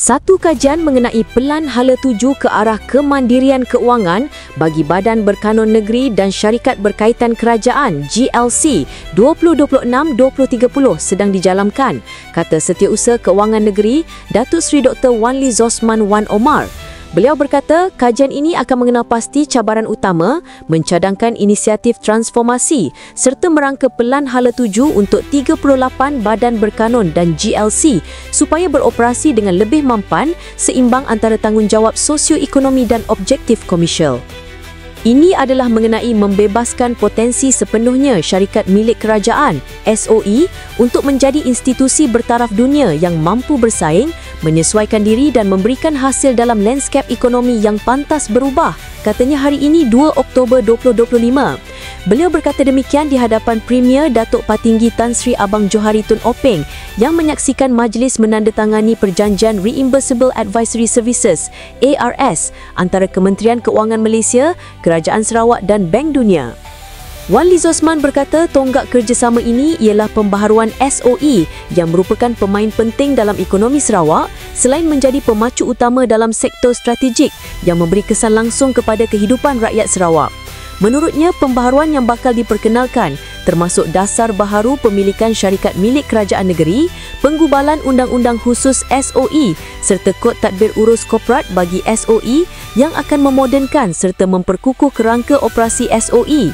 Satu kajian mengenai pelan hala tuju ke arah kemandirian keuangan bagi badan berkanun negeri dan syarikat berkaitan kerajaan GLC 2026-2030 sedang dijalankan, kata Setiausaha Kewangan Negeri Datuk Seri Dr. Wan Lee Zosman Wan Omar. Beliau berkata kajian ini akan mengenal pasti cabaran utama, mencadangkan inisiatif transformasi serta merangka pelan hala tuju untuk 38 badan berkanun dan GLC supaya beroperasi dengan lebih mampan, seimbang antara tanggungjawab sosio-ekonomi dan objektif komersial. Ini adalah mengenai membebaskan potensi sepenuhnya syarikat milik kerajaan SOE untuk menjadi institusi bertaraf dunia yang mampu bersaing, menyesuaikan diri dan memberikan hasil dalam lanskap ekonomi yang pantas berubah, katanya hari ini 2 Oktober 2025. Beliau berkata demikian di hadapan Premier Datuk Patinggi Tan Sri Abang Johari Tun Openg yang menyaksikan majlis menandatangani perjanjian Reimbursable Advisory Services ARS antara Kementerian Keuangan Malaysia, Kerajaan Sarawak dan Bank Dunia. Wan Lee Zosman berkata tonggak kerjasama ini ialah pembaharuan SOE yang merupakan pemain penting dalam ekonomi Sarawak selain menjadi pemacu utama dalam sektor strategik yang memberi kesan langsung kepada kehidupan rakyat Sarawak. Menurutnya, pembaharuan yang bakal diperkenalkan termasuk dasar baharu pemilikan syarikat milik kerajaan negeri, penggubalan undang-undang khusus SOE serta kod tadbir urus korporat bagi SOE yang akan memodernkan serta memperkukuh kerangka operasi SOE.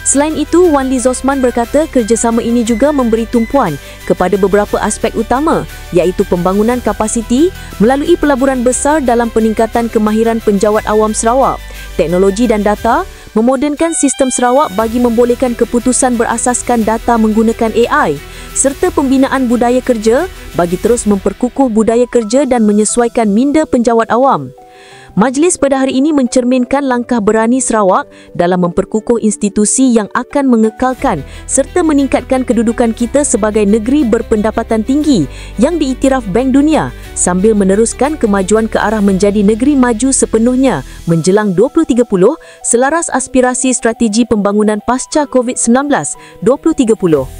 Selain itu, Wan Lee Zosman berkata kerjasama ini juga memberi tumpuan kepada beberapa aspek utama iaitu pembangunan kapasiti melalui pelaburan besar dalam peningkatan kemahiran penjawat awam Sarawak, teknologi dan data, memodernkan sistem Sarawak bagi membolehkan keputusan berasaskan data menggunakan AI, serta pembinaan budaya kerja bagi terus memperkukuh budaya kerja dan menyesuaikan minda penjawat awam. Majlis pada hari ini mencerminkan langkah berani Sarawak dalam memperkukuh institusi yang akan mengekalkan serta meningkatkan kedudukan kita sebagai negeri berpendapatan tinggi yang diiktiraf Bank Dunia sambil meneruskan kemajuan ke arah menjadi negeri maju sepenuhnya menjelang 2030 selaras aspirasi strategi pembangunan pasca COVID-19 2030.